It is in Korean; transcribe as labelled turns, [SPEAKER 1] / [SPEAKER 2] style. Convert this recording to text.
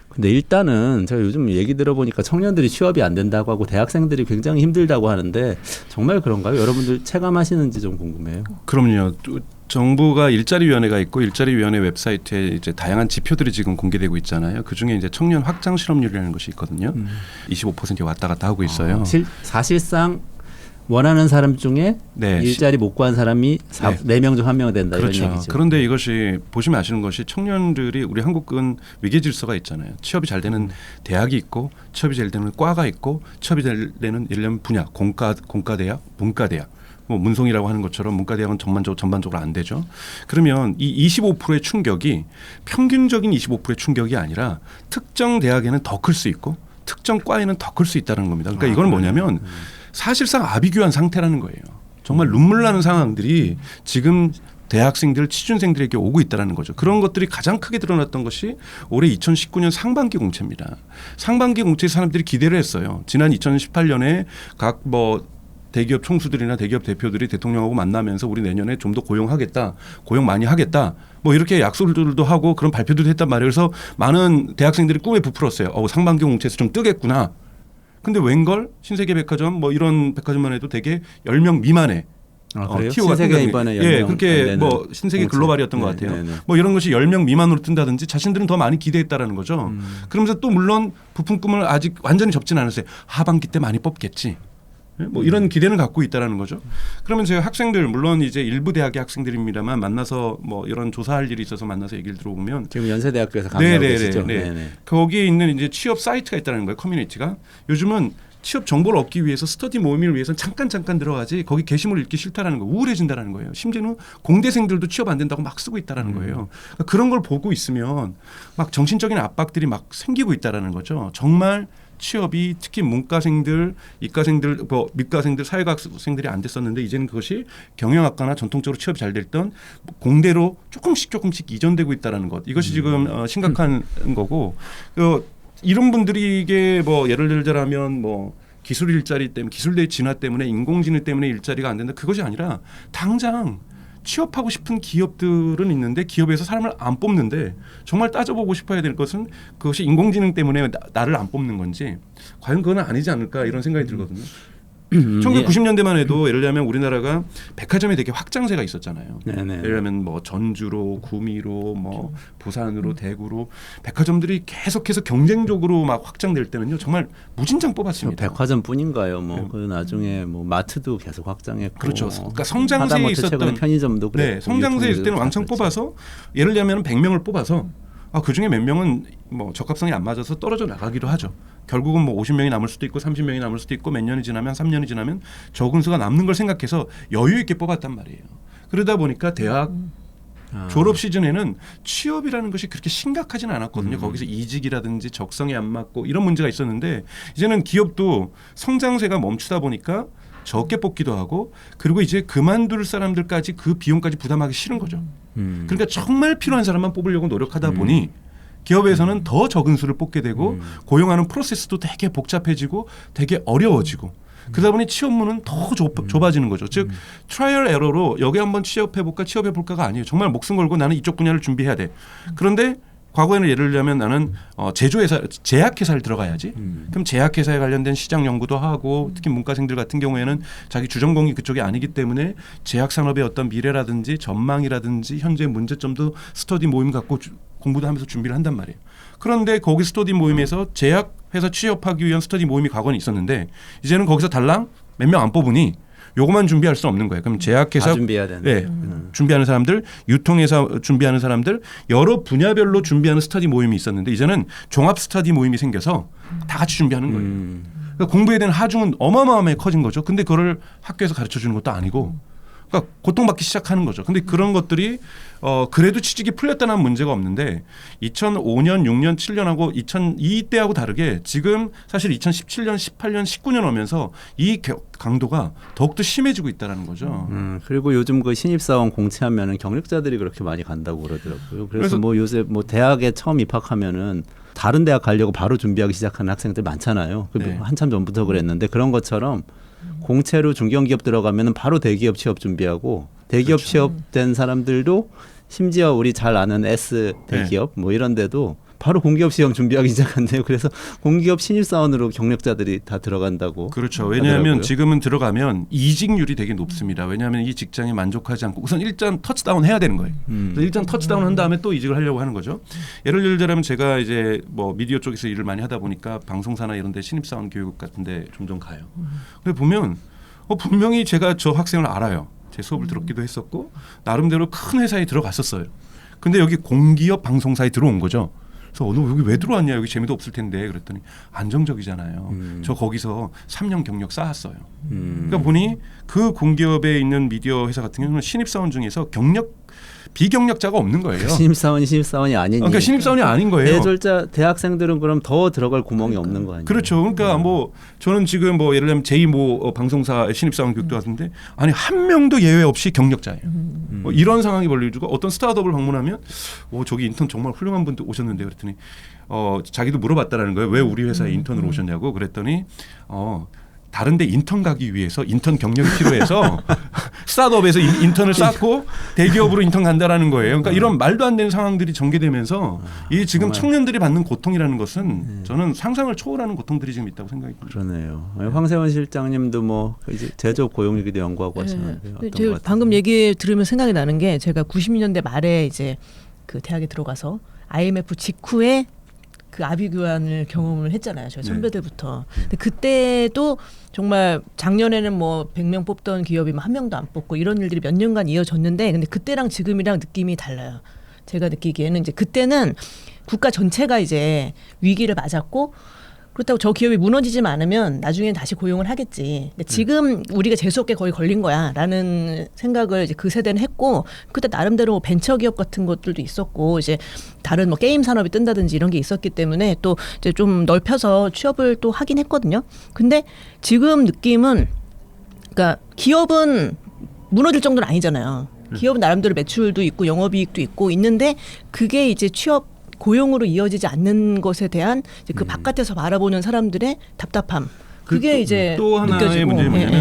[SPEAKER 1] 근데 일단은 제가 요즘 얘기 들어보니까 청년들이 취업이 안 된다고 하고 대학생들이 굉장히 힘들다고 하는데 정말 그런가요? 여러분들 체감하시는지 좀 궁금해요.
[SPEAKER 2] 그럼요. 정부가 일자리위원회가 있고 일자리위원회 웹사이트에 이제 다양한 지표들이 지금 공개되고 있잖아요. 그 중에 이제 청년 확장 실업률이라는 것이 있거든요. 25%에 왔다 갔다 하고 있어요.
[SPEAKER 1] 사실상 원하는 사람 중에
[SPEAKER 2] 네.
[SPEAKER 1] 일자리 못 구한 사람이 4명 중 1명 된다
[SPEAKER 2] 그렇죠.
[SPEAKER 1] 이런 얘기죠.
[SPEAKER 2] 그런데 이것이 보시면 아시는 것이 청년들이 우리 한국은 위계 질서가 있잖아요. 취업이 잘 되는 대학이 있고 취업이 잘 되는 과가 있고 취업이 잘 되는 예를 들면 분야 공과대학, 문과대학 뭐 문송이라고 하는 것처럼 문과대학은 전반적으로 안 되죠. 그러면 이 25%의 충격이 평균적인 25%의 충격이 아니라 특정 대학에는 더 클 수 있고 특정 과에는 더 클 수 있다는 겁니다. 그러니까 이건 뭐냐면 사실상 아비규환 상태라는 거예요. 정말 눈물 나는 상황들이 지금 대학생들, 취준생들에게 오고 있다는 거죠. 그런 것들이 가장 크게 드러났던 것이 올해 2019년 상반기 공채입니다. 상반기 공채에 사람들이 기대를 했어요. 지난 2018년에 각 대기업 총수들이나 대기업 대표들이 대통령하고 만나면서 우리 내년에 좀 더 고용하겠다, 고용 많이 하겠다, 뭐 이렇게 약속들도 하고 그런 발표도 했단 말이에요. 그래서 많은 대학생들이 꿈에 부풀었어요. 상반기 공채에서 좀 뜨겠구나. 근데 웬걸 신세계백화점 뭐 이런 백화점만 해도 되게 10명 미만의
[SPEAKER 1] 그래요?
[SPEAKER 2] 티오가
[SPEAKER 1] 신세계 이번에 10명
[SPEAKER 2] 그렇게 뭐 신세계 글로벌이었던 것 같아요. 뭐 이런 것이 10명 미만으로 뜬다든지 자신들은 더 많이 기대했다라는 거죠. 그러면서 또 물론 부푼 꿈을 아직 완전히 접진 않았어요. 하반기 때 많이 뽑겠지. 뭐 이런 기대는 갖고 있다라는 거죠. 그러면 제가 학생들 물론 이제 일부 대학의 학생들입니다만 만나서 뭐 이런 조사할 일이 있어서 만나서 얘기를 들어보면
[SPEAKER 1] 지금 연세대학교에서 강의하고 계시죠.
[SPEAKER 2] 네네. 거기에 있는 이제 취업 사이트가 있다는 거예요. 커뮤니티가. 요즘은 취업 정보를 얻기 위해서 스터디 모임을 위해서는 잠깐 들어가지 거기 게시물 읽기 싫다라는 거 우울해진다라는 거예요. 심지어는 공대생들도 취업 안 된다고 막 쓰고 있다라는 거예요. 그러니까 그런 걸 보고 있으면 막 정신적인 압박들이 막 생기고 있다라는 거죠. 정말 취업이 특히 문과생들, 이과생들, 미과생들, 사회과학생들이 안 됐었는데 이제는 그것이 경영학과나 전통적으로 취업이 잘 됐던 공대로 조금씩 이전되고 있다라는 것. 이것이 지금 심각한 거고 이런 분들에게 뭐 예를 들자면 뭐 기술 일자리 때문에 기술대 진화 때문에 인공지능 때문에 일자리가 안 된다. 그것이 아니라 당장 취업하고 싶은 기업들은 있는데 기업에서 사람을 안 뽑는데 정말 따져보고 싶어야 될 것은 그것이 인공지능 때문에 나를 안 뽑는 건지 과연 그건 아니지 않을까 이런 생각이 들거든요. 1990년대만 해도 예를 들면 우리나라가 백화점에 되게 확장세가 있었잖아요.
[SPEAKER 1] 네네.
[SPEAKER 2] 예를 들면 뭐 전주로, 구미로, 뭐 부산으로, 대구로 백화점들이 계속해서 경쟁적으로 막 확장될 때는요 정말 무진장 뽑았습니다.
[SPEAKER 1] 백화점뿐인가요? 뭐 그 나중에 뭐 마트도 계속 확장했고.
[SPEAKER 2] 그렇죠. 그러니까 성장세에 있었던
[SPEAKER 1] 편의점도 그랬고.
[SPEAKER 2] 성장세에 있을 때는 왕창 뽑아서 예를 들면 100명을 뽑아서 그 중에 몇 명은 뭐 적합성이 안 맞아서 떨어져 나가기도 하죠. 결국은 뭐 50명이 남을 수도 있고 30명이 남을 수도 있고 몇 년이 지나면 3년이 지나면 적은 수가 남는 걸 생각해서 여유 있게 뽑았단 말이에요. 그러다 보니까 대학 졸업 시즌에는 취업이라는 것이 그렇게 심각하지는 않았거든요. 거기서 이직이라든지 적성에 안 맞고 이런 문제가 있었는데 이제는 기업도 성장세가 멈추다 보니까 적게 뽑기도 하고 그리고 이제 그만둘 사람들까지 그 비용까지 부담하기 싫은 거죠. 그러니까 정말 필요한 사람만 뽑으려고 노력하다 보니 기업에서는 더 적은 수를 뽑게 되고 고용하는 프로세스도 되게 복잡해지고 되게 어려워지고 그러다 보니 취업문은 더 좁아지는 거죠. 즉 트라이얼 에러로 여기 한번 취업해볼까가 아니에요. 정말 목숨 걸고 나는 이쪽 분야를 준비해야 돼. 그런데 과거에는 예를 들면 나는 제약회사를 들어가야지. 그럼 제약회사에 관련된 시장 연구도 하고 특히 문과생들 같은 경우에는 자기 주전공이 그쪽이 아니기 때문에 제약산업의 어떤 미래라든지 전망이라든지 현재 문제점도 스터디 모임 갖고 공부도 하면서 준비를 한단 말이에요. 그런데 거기 스터디 모임에서 제약회사 취업하기 위한 스터디 모임이 과거는 있었는데 이제는 거기서 달랑 몇 명 안 뽑으니 요것만 준비할 수 없는 거예요. 그럼 제약회사
[SPEAKER 1] 준비해야 되는데.
[SPEAKER 2] 준비하는 사람들, 유통회사 준비하는 사람들 여러 분야별로 준비하는 스터디 모임이 있었는데 이제는 종합 스터디 모임이 생겨서 다 같이 준비하는 거예요. 그러니까 공부에 대한 하중은 어마어마하게 커진 거죠. 근데 그거를 학교에서 가르쳐 주는 것도 아니고 그러니까 고통받기 시작하는 거죠. 근데 그런 것들이 그래도 취직이 풀렸다는 문제가 없는데 2005년, 6년, 7년하고 2002때하고 다르게 지금 사실 2017년, 18년, 19년 오면서 이 강도가 더욱더 심해지고 있다는 거죠.
[SPEAKER 1] 그리고 요즘 그 신입사원 공채하면은 경력자들이 그렇게 많이 간다고 그러더라고요. 그래서 뭐 요새 뭐 대학에 처음 입학하면은 다른 대학 가려고 바로 준비하기 시작하는 학생들 많잖아요. 네. 한참 전부터 그랬는데 그런 것처럼 공채로 중견기업 들어가면 바로 대기업 취업 준비하고 대기업 취업된 사람들도 심지어 우리 잘 아는 S 대기업 뭐 이런 데도 바로 공기업 시험 준비하기 시작한대요. 그래서 공기업 신입사원으로 경력자들이 다 들어간다고.
[SPEAKER 2] 그렇죠. 왜냐하면
[SPEAKER 1] 하더라고요.
[SPEAKER 2] 지금은 들어가면 이직률이 되게 높습니다. 왜냐하면 이 직장에 만족하지 않고 우선 일단 터치다운 해야 되는 거예요. 그래서 일단 터치다운 한 다음에 또 이직을 하려고 하는 거죠. 예를 들자면 제가 이제 뭐 미디어 쪽에서 일을 많이 하다 보니까 방송사나 이런 데 신입사원 교육 같은 데 종종 가요. 근데 보면 분명히 제가 저 학생을 알아요. 제 수업을 들었기도 했었고 나름대로 큰 회사에 들어갔었어요. 근데 여기 공기업 방송사에 들어온 거죠. 그래서 너 여기 왜 들어왔냐? 여기 재미도 없을 텐데 그랬더니 안정적이잖아요. 저 거기서 3년 경력 쌓았어요. 그러니까 보니 그 공기업에 있는 미디어 회사 같은 경우는 신입사원 중에서 비경력자가 없는 거예요.
[SPEAKER 1] 신입사원이 아니니.
[SPEAKER 2] 그러니까 신입사원이 아닌 거예요.
[SPEAKER 1] 대졸자 대학생들은 그럼 더 들어갈 구멍이 없는 거 아니에요?
[SPEAKER 2] 그렇죠. 그러니까 뭐 저는 지금 뭐 예를 들면 제2모 방송사 신입사원 교육도 왔는데 아니 한 명도 예외 없이 경력자예요. 뭐 이런 상황이 벌어지고 어떤 스타트업을 방문하면 저기 인턴 정말 훌륭한 분도 오셨는데 그랬더니 자기도 물어봤다라는 거예요. 왜 우리 회사에 인턴으로 오셨냐고 그랬더니 다른 데 인턴 가기 위해서 인턴 경력이 필요해서 스타트업에서 인턴을 쌓고 대기업으로 인턴 간다라는 거예요. 그러니까 이런 말도 안 되는 상황들이 전개되면서 이 지금 청년들이 받는 고통이라는 것은 저는 상상을 초월하는 고통들이 지금 있다고 생각이 듭니다.
[SPEAKER 1] 그러네요. 황세원 실장님도 뭐 이제 제조업 고용위기도 연구하고 하시는데요. 어떤 것
[SPEAKER 3] 방금 얘기 들으면 생각이 나는 게 제가 90년대 말에 이제 그 대학에 들어가서 IMF 직후에 그 아비 교환을 경험을 했잖아요. 저희 선배들부터. 근데 그때도 정말 작년에는 뭐 100명 뽑던 기업이 한 명도 안 뽑고 이런 일들이 몇 년간 이어졌는데 근데 그때랑 지금이랑 느낌이 달라요. 제가 느끼기에는 이제 그때는 국가 전체가 이제 위기를 맞았고 그렇다고 저 기업이 무너지지만 않으면 나중에 다시 고용을 하겠지. 근데 지금 우리가 재수없게 거의 걸린 거야라는 생각을 이제 그 세대는 했고 그때 나름대로 뭐 벤처 기업 같은 것들도 있었고 이제 다른 뭐 게임 산업이 뜬다든지 이런 게 있었기 때문에 또 이제 좀 넓혀서 취업을 또 하긴 했거든요. 근데 지금 느낌은 그러니까 기업은 무너질 정도는 아니잖아요. 기업은 나름대로 매출도 있고 영업이익도 있고 있는데 그게 이제 고용으로 이어지지 않는 것에 대한 이제 그 바깥에서 바라보는 사람들의 답답함. 그게 이제
[SPEAKER 2] 또 하나의
[SPEAKER 3] 느껴지고.
[SPEAKER 2] 문제는 뭐냐면